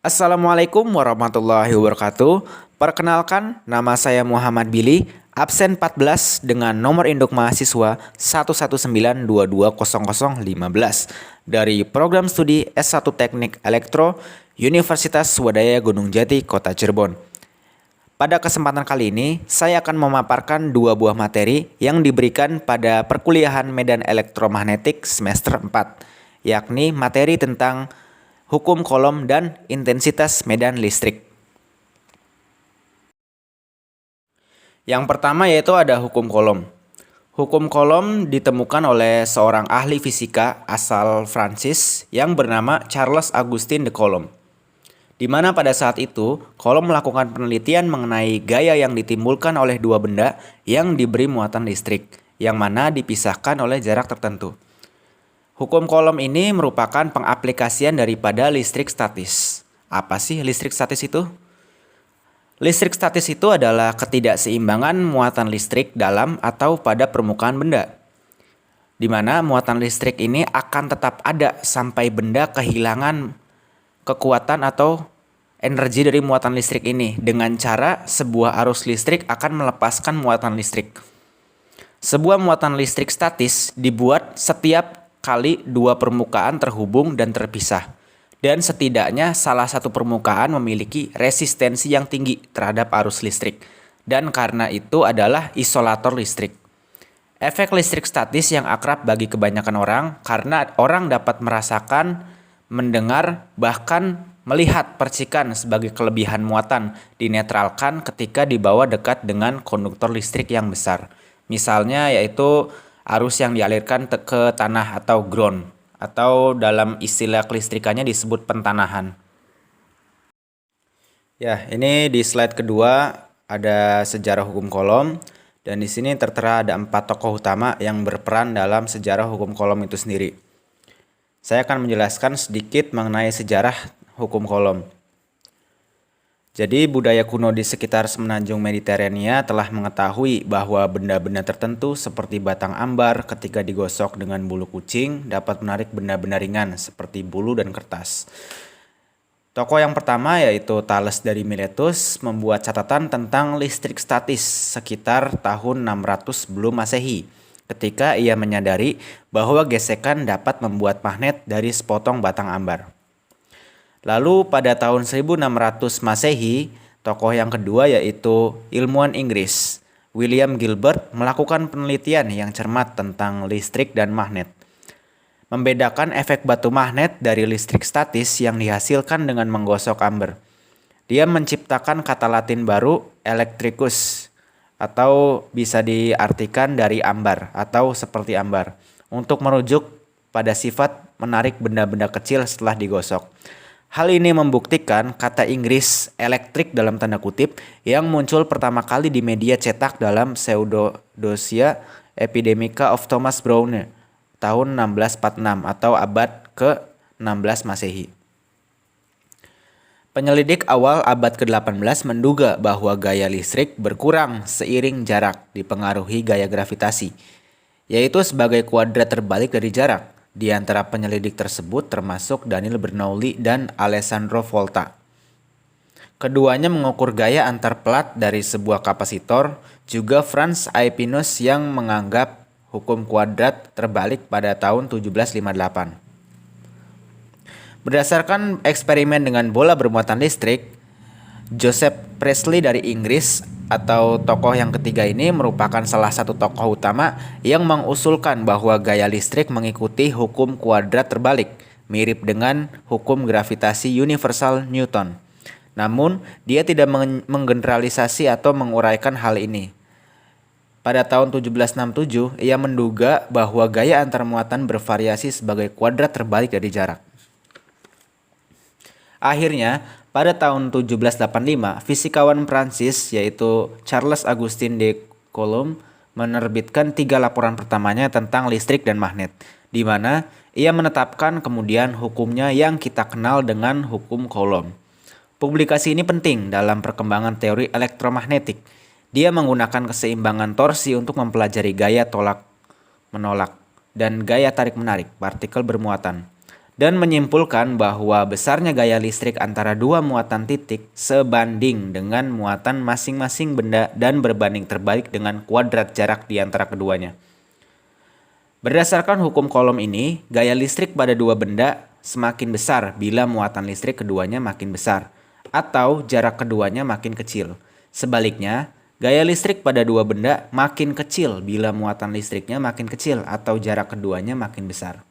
Assalamualaikum warahmatullahi wabarakatuh. Perkenalkan, nama saya Muhammad Billy, absen 14 dengan nomor induk mahasiswa 119220015 dari program studi S1 Teknik Elektro Universitas Swadaya Gunung Jati, Kota Cirebon. Pada kesempatan kali ini, saya akan memaparkan dua buah materi yang diberikan pada perkuliahan Medan Elektromagnetik semester 4, yakni materi tentang hukum Coulomb dan intensitas medan listrik. Yang pertama yaitu ada hukum Coulomb. Hukum Coulomb ditemukan oleh seorang ahli fisika asal Prancis yang bernama Charles Augustin de Coulomb. Di mana pada saat itu, Coulomb melakukan penelitian mengenai gaya yang ditimbulkan oleh dua benda yang diberi muatan listrik, yang mana dipisahkan oleh jarak tertentu. Hukum Coulomb ini merupakan pengaplikasian daripada listrik statis. Apa sih listrik statis itu? Listrik statis itu adalah ketidakseimbangan muatan listrik dalam atau pada permukaan benda, di mana muatan listrik ini akan tetap ada sampai benda kehilangan kekuatan atau energi dari muatan listrik ini dengan cara sebuah arus listrik akan melepaskan muatan listrik. Sebuah muatan listrik statis dibuat setiap kali dua permukaan terhubung dan terpisah, dan setidaknya salah satu permukaan memiliki resistensi yang tinggi terhadap arus listrik, dan karena itu adalah isolator listrik. Efek listrik statis yang akrab bagi kebanyakan orang karena orang dapat merasakan, mendengar, bahkan melihat percikan sebagai kelebihan muatan dinetralkan ketika dibawa dekat dengan konduktor listrik yang besar. Misalnya yaitu arus yang dialirkan ke tanah atau ground, atau dalam istilah kelistrikannya disebut pentanahan. Ya, ini di slide kedua ada sejarah hukum Coulomb, dan di sini tertera ada 4 tokoh utama yang berperan dalam sejarah hukum Coulomb itu sendiri. Saya akan menjelaskan sedikit mengenai sejarah hukum Coulomb. Jadi budaya kuno di sekitar semenanjung Mediterania telah mengetahui bahwa benda-benda tertentu seperti batang ambar ketika digosok dengan bulu kucing dapat menarik benda-benda ringan seperti bulu dan kertas. Tokoh yang pertama yaitu Thales dari Miletus membuat catatan tentang listrik statis sekitar tahun 600 sebelum Masehi, ketika ia menyadari bahwa gesekan dapat membuat magnet dari sepotong batang ambar. Lalu pada tahun 1600 Masehi, tokoh yang kedua yaitu ilmuwan Inggris, William Gilbert melakukan penelitian yang cermat tentang listrik dan magnet. Membedakan efek batu magnet dari listrik statis yang dihasilkan dengan menggosok amber. Dia menciptakan kata Latin baru electricus, atau bisa diartikan dari ambar atau seperti ambar, untuk merujuk pada sifat menarik benda-benda kecil setelah digosok. Hal ini membuktikan kata Inggris elektrik dalam tanda kutip yang muncul pertama kali di media cetak dalam Pseudodosia Epidemica of Thomas Browne tahun 1646 atau abad ke-16 Masehi. Penyelidik awal abad ke-18 menduga bahwa gaya listrik berkurang seiring jarak dipengaruhi gaya gravitasi, yaitu sebagai kuadrat terbalik dari jarak. Di antara penyelidik tersebut termasuk Daniel Bernoulli dan Alessandro Volta. Keduanya mengukur gaya antar plat dari sebuah kapasitor, juga Franz Aepinus yang menganggap hukum kuadrat terbalik pada tahun 1758. Berdasarkan eksperimen dengan bola bermuatan listrik, Joseph Priestley dari Inggris atau tokoh yang ketiga ini merupakan salah satu tokoh utama yang mengusulkan bahwa gaya listrik mengikuti hukum kuadrat terbalik, mirip dengan hukum gravitasi universal Newton. Namun, dia tidak menggeneralisasi atau menguraikan hal ini. Pada tahun 1767, ia menduga bahwa gaya antar muatan bervariasi sebagai kuadrat terbalik dari jarak. Akhirnya, pada tahun 1785, fisikawan Prancis yaitu Charles Augustin de Coulomb menerbitkan 3 laporan pertamanya tentang listrik dan magnet, di mana ia menetapkan kemudian hukumnya yang kita kenal dengan hukum Coulomb. Publikasi ini penting dalam perkembangan teori elektromagnetik. Dia menggunakan keseimbangan torsi untuk mempelajari gaya tolak-menolak dan gaya tarik-menarik partikel bermuatan. dan menyimpulkan bahwa besarnya gaya listrik antara dua muatan titik sebanding dengan muatan masing-masing benda dan berbanding terbalik dengan kuadrat jarak di antara keduanya. Berdasarkan hukum Coulomb ini, gaya listrik pada dua benda semakin besar bila muatan listrik keduanya makin besar, atau jarak keduanya makin kecil. Sebaliknya, gaya listrik pada dua benda makin kecil bila muatan listriknya makin kecil atau jarak keduanya makin besar.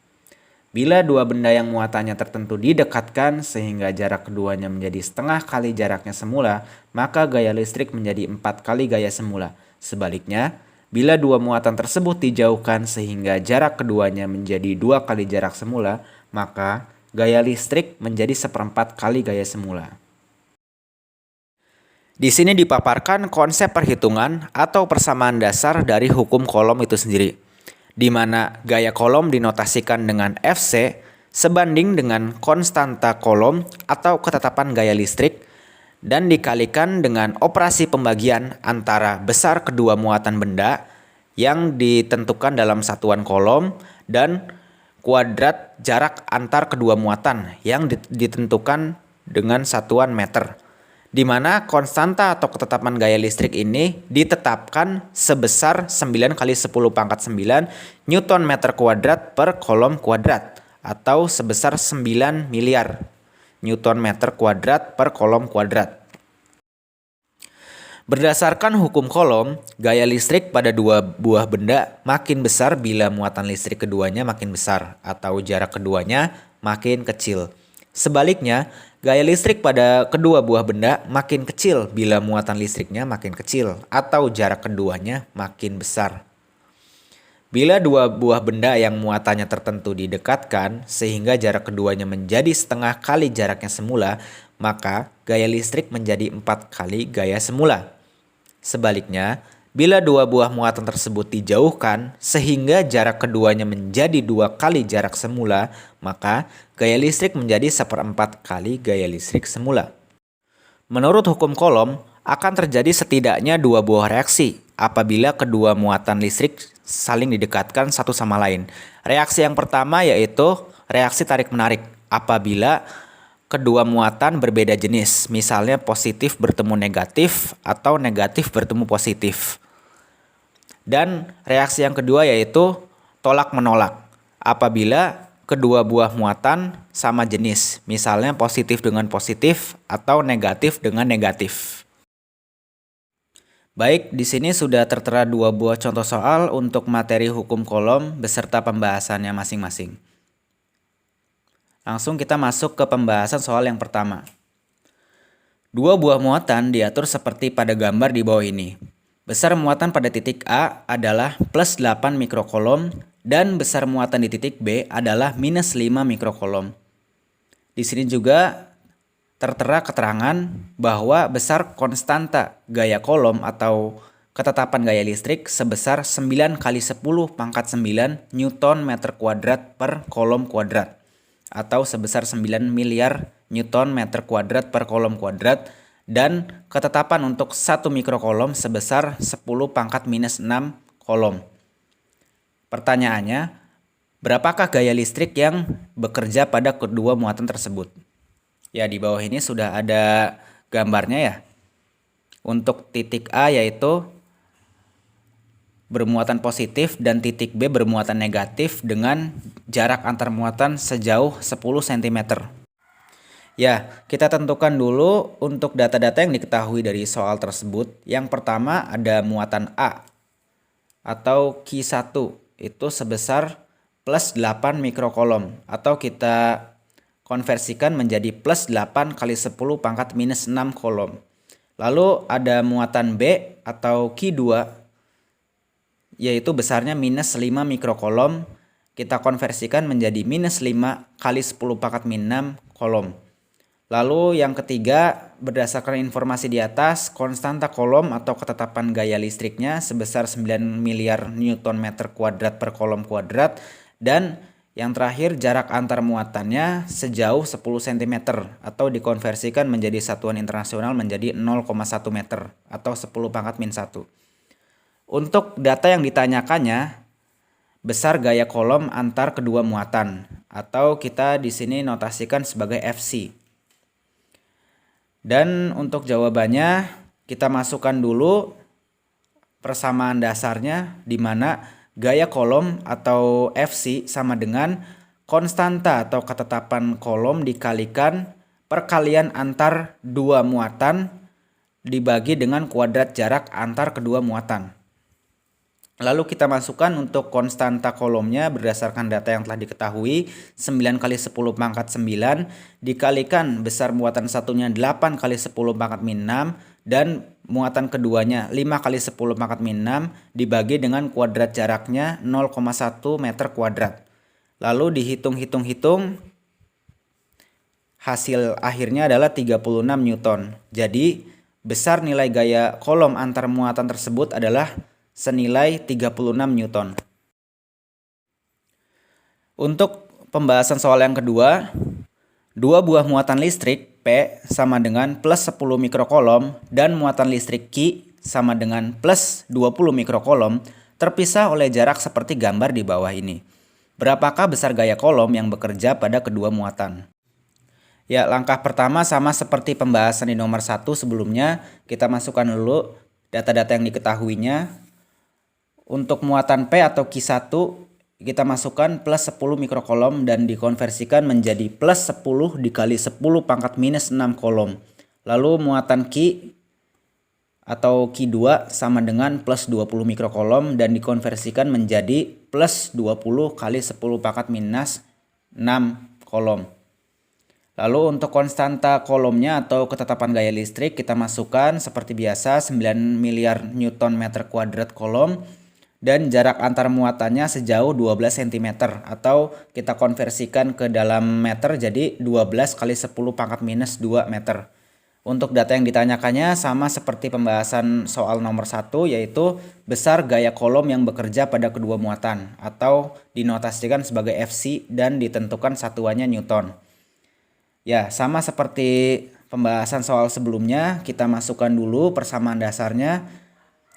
Bila dua benda yang muatannya tertentu didekatkan sehingga jarak keduanya menjadi setengah kali jaraknya semula, maka gaya listrik menjadi 4 kali gaya semula. Sebaliknya, bila dua muatan tersebut dijauhkan sehingga jarak keduanya menjadi 2 kali jarak semula, maka gaya listrik menjadi 1/4 kali gaya semula. Di sini dipaparkan konsep perhitungan atau persamaan dasar dari hukum Coulomb itu sendiri, di mana gaya Coulomb dinotasikan dengan Fc sebanding dengan konstanta Coulomb atau ketetapan gaya listrik dan dikalikan dengan operasi pembagian antara besar kedua muatan benda yang ditentukan dalam satuan Coulomb dan kuadrat jarak antar kedua muatan yang ditentukan dengan satuan meter, di mana konstanta atau ketetapan gaya listrik ini ditetapkan sebesar 9 kali 10 pangkat 9 Newton meter kuadrat per Coulomb kuadrat atau sebesar 9 miliar Newton meter kuadrat per Coulomb kuadrat. Berdasarkan hukum Coulomb, gaya listrik pada dua buah benda makin besar bila muatan listrik keduanya makin besar atau jarak keduanya makin kecil. Sebaliknya, gaya listrik pada kedua buah benda makin kecil bila muatan listriknya makin kecil atau jarak keduanya makin besar. Bila dua buah benda yang muatannya tertentu didekatkan sehingga jarak keduanya menjadi setengah kali jaraknya semula, maka gaya listrik menjadi 4 kali gaya semula. Sebaliknya, bila dua buah muatan tersebut dijauhkan sehingga jarak keduanya menjadi 2 kali jarak semula, maka gaya listrik menjadi 1/4 kali gaya listrik semula. Menurut hukum Coulomb, akan terjadi setidaknya 2 buah reaksi apabila kedua muatan listrik saling didekatkan satu sama lain. Reaksi yang pertama yaitu reaksi tarik-menarik apabila kedua muatan berbeda jenis, misalnya positif bertemu negatif atau negatif bertemu positif. Dan reaksi yang kedua yaitu tolak-menolak apabila kedua buah muatan sama jenis, misalnya positif dengan positif atau negatif dengan negatif. Baik, di sini sudah tertera 2 buah contoh soal untuk materi hukum Coulomb beserta pembahasannya masing-masing. Langsung kita masuk ke pembahasan soal yang pertama. 2 buah muatan diatur seperti pada gambar di bawah ini. Besar muatan pada titik A adalah plus 8 mikrocoulomb dan besar muatan di titik B adalah minus 5 mikrocoulomb. Di sini juga tertera keterangan bahwa besar konstanta gaya Coulomb atau ketetapan gaya listrik sebesar 9 kali 10 pangkat 9 Newton meter kuadrat per Coulomb kuadrat atau sebesar 9 miliar Newton meter kuadrat per Coulomb kuadrat, dan ketetapan untuk 1 mikrocoulomb sebesar 10 pangkat minus 6 Coulomb. Pertanyaannya, berapakah gaya listrik yang bekerja pada kedua muatan tersebut? Ya, di bawah ini sudah ada gambarnya ya. Untuk titik A yaitu bermuatan positif dan titik B bermuatan negatif dengan jarak antar muatan sejauh 10 cm. Ya, kita tentukan dulu untuk data-data yang diketahui dari soal tersebut. Yang pertama ada muatan A atau Q1 itu sebesar plus 8 mikrocoulomb atau kita konversikan menjadi plus 8 kali 10 pangkat minus 6 coulomb. Lalu ada muatan B atau Q2 yaitu besarnya minus 5 mikrocoulomb. Kita konversikan menjadi minus 5 kali 10 pangkat min 6 coulomb. Lalu yang ketiga, berdasarkan informasi di atas, konstanta Coulomb atau ketetapan gaya listriknya sebesar 9 miliar Newton meter kuadrat per Coulomb kuadrat, dan yang terakhir jarak antar muatannya sejauh 10 cm atau dikonversikan menjadi satuan internasional menjadi 0,1 meter atau 10 pangkat min 1. Untuk data yang ditanyakannya, besar gaya kolom antar kedua muatan, atau kita di sini notasikan sebagai Fc. Dan untuk jawabannya kita masukkan dulu persamaan dasarnya, di mana gaya kolom atau Fc sama dengan konstanta atau ketetapan kolom dikalikan perkalian antar dua muatan dibagi dengan kuadrat jarak antar kedua muatan. Lalu kita masukkan untuk konstanta kolomnya berdasarkan data yang telah diketahui, 9 kali 10 pangkat 9 dikalikan besar muatan satunya 8 kali 10 pangkat min 6 dan muatan keduanya 5 kali 10 pangkat min 6 dibagi dengan kuadrat jaraknya 0,1 meter kuadrat. Lalu dihitung-hitung-hitung, hasil akhirnya adalah 36 Newton. Jadi besar nilai gaya kolom antar muatan tersebut adalah senilai 36 Newton. Untuk pembahasan soal yang kedua, dua buah muatan listrik P sama dengan plus 10 mikrokolom dan muatan listrik Q sama dengan plus 20 mikrokolom terpisah oleh jarak seperti gambar di bawah ini. Berapakah besar gaya kolom yang bekerja pada kedua muatan? Ya, langkah pertama sama seperti pembahasan di nomor 1 sebelumnya, kita masukkan dulu data-data yang diketahuinya. Untuk muatan P atau Q1 kita masukkan plus 10 mikrokolom dan dikonversikan menjadi plus 10 dikali 10 pangkat minus 6 kolom. Lalu muatan Q atau Q2 sama dengan plus 20 mikrokolom dan dikonversikan menjadi plus 20 kali 10 pangkat minus 6 kolom. Lalu untuk konstanta kolomnya atau ketetapan gaya listrik kita masukkan seperti biasa 9 miliar Newton meter kuadrat kolom. Dan jarak antar muatannya sejauh 12 cm atau kita konversikan ke dalam meter jadi 12 kali 10 pangkat minus 2 meter. Untuk data yang ditanyakannya sama seperti pembahasan soal nomor 1, yaitu besar gaya kolom yang bekerja pada kedua muatan atau dinotasikan sebagai Fc dan ditentukan satuannya Newton. Ya, sama seperti pembahasan soal sebelumnya, kita masukkan dulu persamaan dasarnya.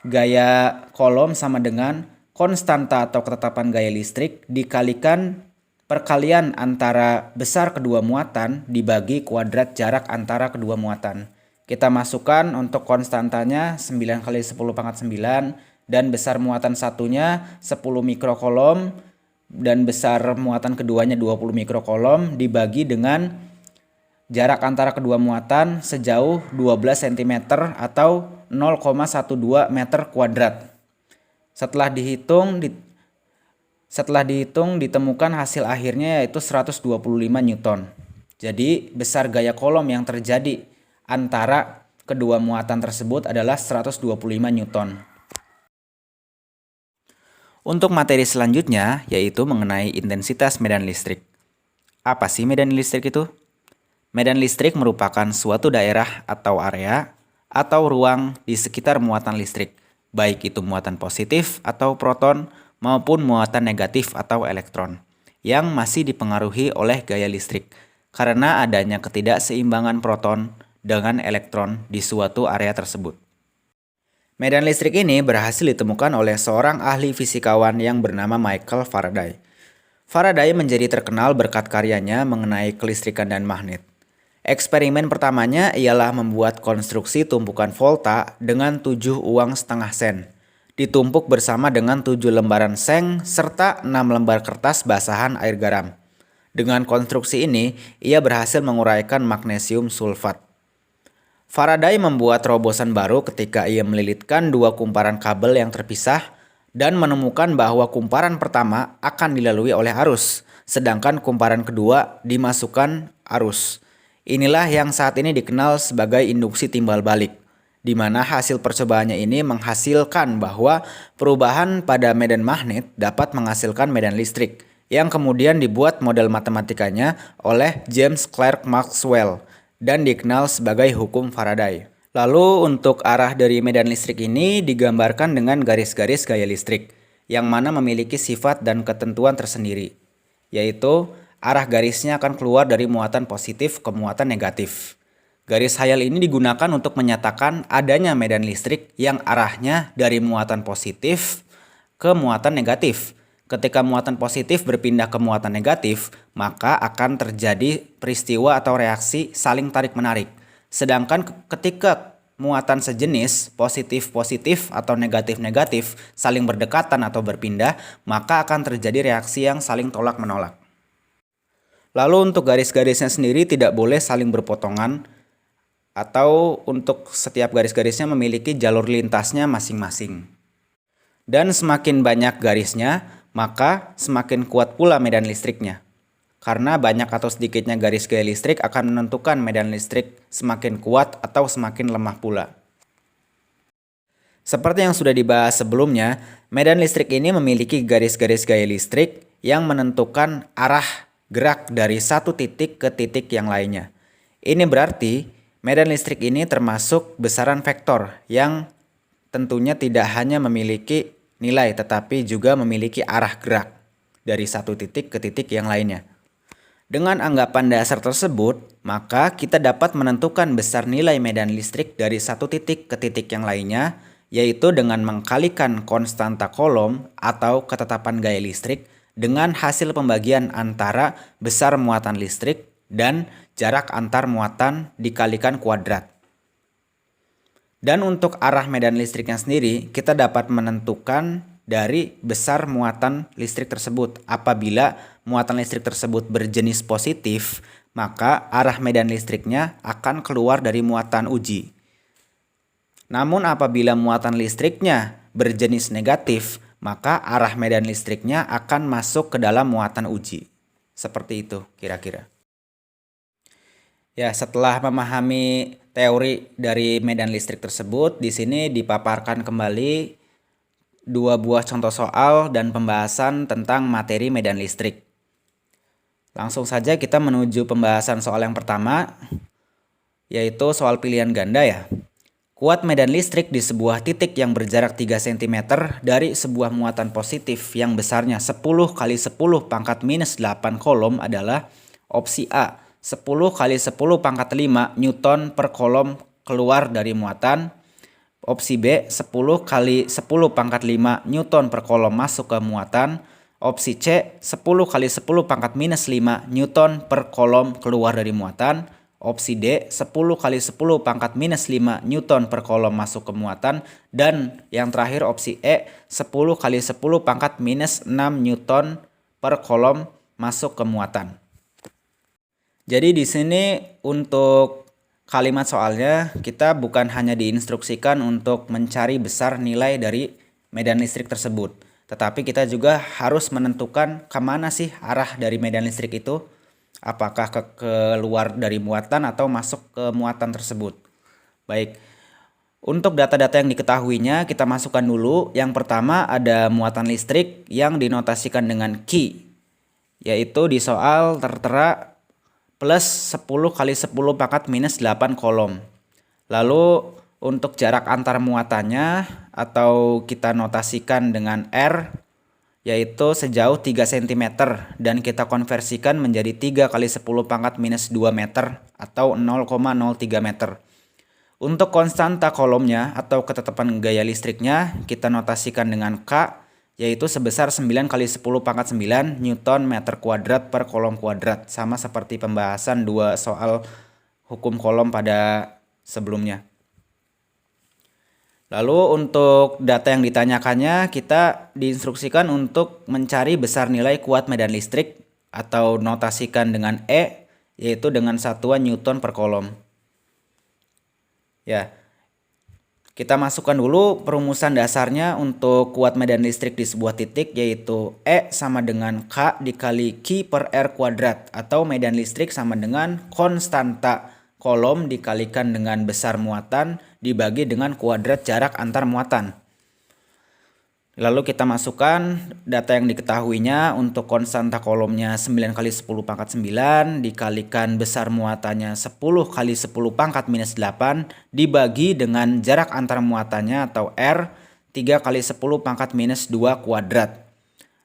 Gaya kolom sama dengan konstanta atau ketetapan gaya listrik dikalikan perkalian antara besar kedua muatan dibagi kuadrat jarak antara kedua muatan. Kita masukkan untuk konstantanya 9 kali 10 pangkat 9 dan besar muatan satunya 10 mikrokolom dan besar muatan keduanya 20 mikrokolom dibagi dengan jarak antara kedua muatan sejauh 12 cm atau 0,12 meter kuadrat. Setelah dihitung ditemukan hasil akhirnya yaitu 125 Newton. Jadi besar gaya kolom yang terjadi antara kedua muatan tersebut adalah 125 Newton. Untuk materi selanjutnya yaitu mengenai intensitas medan listrik. Apa sih medan listrik itu? Medan listrik merupakan suatu daerah atau area atau ruang di sekitar muatan listrik, baik itu muatan positif atau proton maupun muatan negatif atau elektron, yang masih dipengaruhi oleh gaya listrik karena adanya ketidakseimbangan proton dengan elektron di suatu area tersebut. Medan listrik ini berhasil ditemukan oleh seorang ahli fisikawan yang bernama Michael Faraday. Faraday menjadi terkenal berkat karyanya mengenai kelistrikan dan magnet. Eksperimen pertamanya ialah membuat konstruksi tumpukan volta dengan 7 uang setengah sen, ditumpuk bersama dengan 7 lembaran seng serta 6 lembar kertas basahan air garam. Dengan konstruksi ini, ia berhasil menguraikan magnesium sulfat. Faraday membuat terobosan baru ketika ia melilitkan 2 kumparan kabel yang terpisah dan menemukan bahwa kumparan pertama akan dilalui oleh arus, sedangkan kumparan kedua dimasukkan arus. Inilah yang saat ini dikenal sebagai induksi timbal balik, di mana hasil percobaannya ini menghasilkan bahwa perubahan pada medan magnet dapat menghasilkan medan listrik, yang kemudian dibuat model matematikanya oleh James Clerk Maxwell dan dikenal sebagai hukum Faraday. Lalu untuk arah dari medan listrik ini digambarkan dengan garis-garis gaya listrik, yang mana memiliki sifat dan ketentuan tersendiri, yaitu arah garisnya akan keluar dari muatan positif ke muatan negatif. Garis hayal ini digunakan untuk menyatakan adanya medan listrik yang arahnya dari muatan positif ke muatan negatif. Ketika muatan positif berpindah ke muatan negatif, maka akan terjadi peristiwa atau reaksi saling tarik-menarik. Sedangkan ketika muatan sejenis, positif-positif atau negatif-negatif, saling berdekatan atau berpindah, maka akan terjadi reaksi yang saling tolak-menolak. Lalu untuk garis-garisnya sendiri tidak boleh saling berpotongan, atau untuk setiap garis-garisnya memiliki jalur lintasnya masing-masing. Dan semakin banyak garisnya, maka semakin kuat pula medan listriknya. Karena banyak atau sedikitnya garis gaya listrik akan menentukan medan listrik semakin kuat atau semakin lemah pula. Seperti yang sudah dibahas sebelumnya, medan listrik ini memiliki garis-garis gaya listrik yang menentukan arah gerak dari satu titik ke titik yang lainnya. Ini berarti medan listrik ini termasuk besaran vektor yang tentunya tidak hanya memiliki nilai tetapi juga memiliki arah gerak dari satu titik ke titik yang lainnya. Dengan anggapan dasar tersebut, maka kita dapat menentukan besar nilai medan listrik dari satu titik ke titik yang lainnya, yaitu dengan mengkalikan konstanta Coulomb atau ketetapan gaya listrik dengan hasil pembagian antara besar muatan listrik dan jarak antar muatan dikalikan kuadrat. Dan untuk arah medan listriknya sendiri, kita dapat menentukan dari besar muatan listrik tersebut. Apabila muatan listrik tersebut berjenis positif, maka arah medan listriknya akan keluar dari muatan uji. Namun apabila muatan listriknya berjenis negatif, maka arah medan listriknya akan masuk ke dalam muatan uji. Seperti itu kira-kira. Ya, setelah memahami teori dari medan listrik tersebut, di sini dipaparkan kembali dua buah contoh soal dan pembahasan tentang materi medan listrik. Langsung saja kita menuju pembahasan soal yang pertama, yaitu soal pilihan ganda ya. Kuat medan listrik di sebuah titik yang berjarak 3 cm dari sebuah muatan positif yang besarnya 10 kali 10 pangkat minus 8 Coulomb adalah opsi A. 10 kali 10 pangkat 5 Newton per Coulomb keluar dari muatan. Opsi B, 10 kali 10 pangkat 5 Newton per Coulomb masuk ke muatan. Opsi C, 10 kali 10 pangkat minus 5 Newton per Coulomb keluar dari muatan. Opsi D, 10 kali 10 pangkat minus 5 Newton per Coulomb masuk ke muatan. Dan yang terakhir opsi E, 10 kali 10 pangkat minus 6 Newton per Coulomb masuk ke muatan. Jadi di sini untuk kalimat soalnya kita bukan hanya diinstruksikan untuk mencari besar nilai dari medan listrik tersebut, tetapi kita juga harus menentukan kemana sih arah dari medan listrik itu, apakah keluar dari muatan atau masuk ke muatan tersebut. Baik, untuk data-data yang diketahuinya kita masukkan dulu. Yang pertama ada muatan listrik yang dinotasikan dengan Q, yaitu di soal tertera plus 10 kali 10 pangkat minus 8 Coulomb. Lalu untuk jarak antar muatannya atau kita notasikan dengan R, yaitu sejauh 3 cm dan kita konversikan menjadi 3 kali 10 pangkat minus 2 meter atau 0,03 meter. Untuk konstanta Coulombnya atau ketetapan gaya listriknya kita notasikan dengan K, yaitu sebesar 9 kali 10 pangkat 9 Newton meter kuadrat per Coulomb kuadrat, sama seperti pembahasan dua soal hukum Coulomb pada sebelumnya. Lalu untuk data yang ditanyakannya kita diinstruksikan untuk mencari besar nilai kuat medan listrik atau notasikan dengan E, yaitu dengan satuan Newton per Coulomb. Ya. Kita masukkan dulu perumusan dasarnya untuk kuat medan listrik di sebuah titik, yaitu E sama dengan K dikali Q per R kuadrat, atau medan listrik sama dengan konstanta Coulomb dikalikan dengan besar muatan dibagi dengan kuadrat jarak antar muatan. Lalu kita masukkan data yang diketahuinya. Untuk konstanta Coulombnya 9 kali 10 pangkat 9 dikalikan besar muatannya 10 kali 10 pangkat minus 8 dibagi dengan jarak antar muatannya atau R 3 kali 10 pangkat minus 2 kuadrat.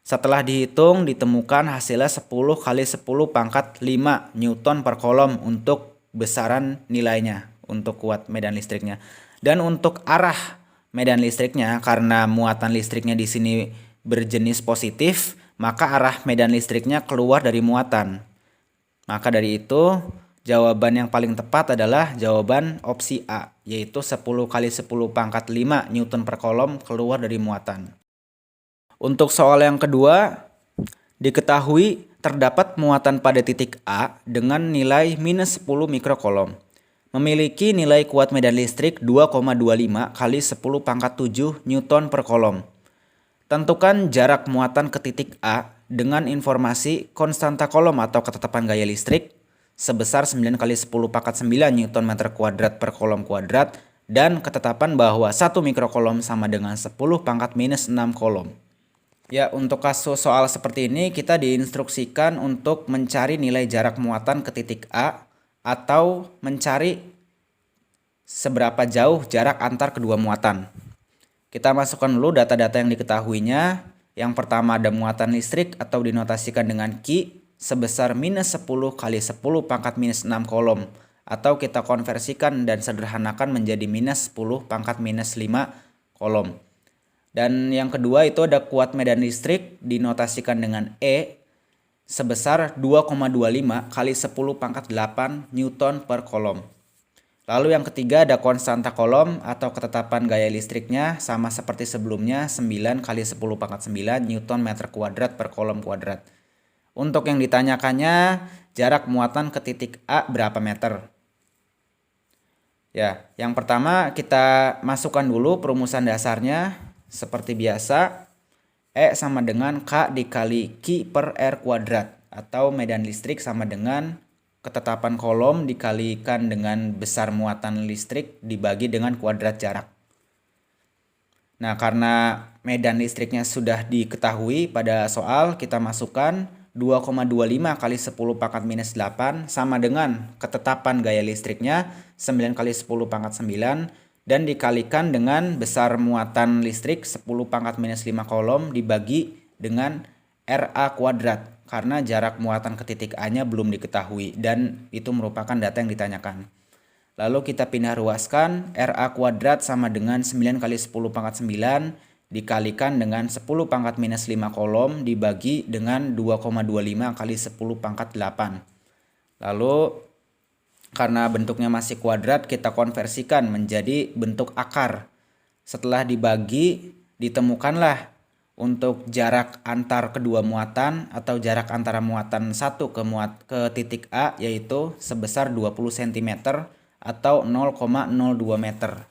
Setelah dihitung ditemukan hasilnya 10 kali 10 pangkat 5 Newton per Coulomb untuk besaran nilainya untuk kuat medan listriknya. Dan untuk arah medan listriknya, karena muatan listriknya di sini berjenis positif, maka arah medan listriknya keluar dari muatan. Maka dari itu, jawaban yang paling tepat adalah jawaban opsi A, yaitu 10 kali 10 pangkat 5 Newton per kolom keluar dari muatan. Untuk soal yang kedua, diketahui terdapat muatan pada titik A dengan nilai minus 10 mikrokolom. Memiliki nilai kuat medan listrik 2,25 kali 10 pangkat 7 Newton per kolom. Tentukan jarak muatan ke titik A dengan informasi konstanta kolom atau ketetapan gaya listrik sebesar 9 kali 10 pangkat 9 Newton meter kuadrat per kolom kuadrat dan ketetapan bahwa 1 mikrokolom sama dengan 10 pangkat minus 6 kolom. Ya, untuk kasus soal seperti ini kita diinstruksikan untuk mencari nilai jarak muatan ke titik A atau mencari seberapa jauh jarak antar kedua muatan. Kita masukkan dulu data-data yang diketahuinya. Yang pertama ada muatan listrik atau dinotasikan dengan Q sebesar minus 10 kali 10 pangkat minus 6 kolom. Atau kita konversikan dan sederhanakan menjadi minus 10 pangkat minus 5 kolom. Dan yang kedua itu ada kuat medan listrik dinotasikan dengan E sebesar 2,25 kali 10 pangkat 8 Newton per kolom. Lalu yang ketiga ada konstanta kolom atau ketetapan gaya listriknya sama seperti sebelumnya 9 kali 10 pangkat 9 Newton meter kuadrat per kolom kuadrat. Untuk yang ditanyakannya jarak muatan ke titik A berapa meter? Ya, yang pertama kita masukkan dulu perumusan dasarnya seperti biasa. E sama dengan K dikali Q per R kuadrat atau medan listrik sama dengan ketetapan kolom dikalikan dengan besar muatan listrik dibagi dengan kuadrat jarak. Nah, karena medan listriknya sudah diketahui pada soal, kita masukkan 2,25 kali 10 pangkat minus 8 sama dengan ketetapan gaya listriknya 9 kali 10 pangkat 9 dan dikalikan dengan besar muatan listrik 10 pangkat minus 5 kolom dibagi dengan RA kuadrat karena jarak muatan ke titik A-nya belum diketahui dan itu merupakan data yang ditanyakan. Lalu kita pindah ruaskan RA kuadrat sama dengan 9 kali 10 pangkat 9 dikalikan dengan 10 pangkat minus 5 kolom dibagi dengan 2,25 kali 10 pangkat 8. Lalu karena bentuknya masih kuadrat, kita konversikan menjadi bentuk akar. Setelah dibagi, ditemukanlah untuk jarak antar kedua muatan atau jarak antara muatan satu ke titik A yaitu sebesar 20 cm atau 0,02 meter.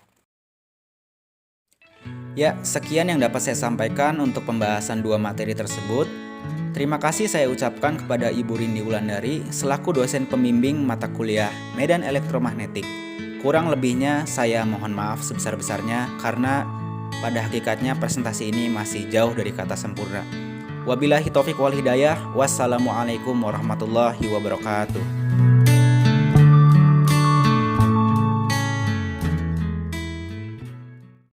Ya, sekian yang dapat saya sampaikan untuk pembahasan dua materi tersebut. Terima kasih saya ucapkan kepada Ibu Rindi Wulandari selaku dosen pembimbing mata kuliah Medan Elektromagnetik. Kurang lebihnya saya mohon maaf sebesar-besarnya karena pada hakikatnya presentasi ini masih jauh dari kata sempurna. Wabillahi taufiq wal hidayah. Wassalamualaikum warahmatullahi wabarakatuh.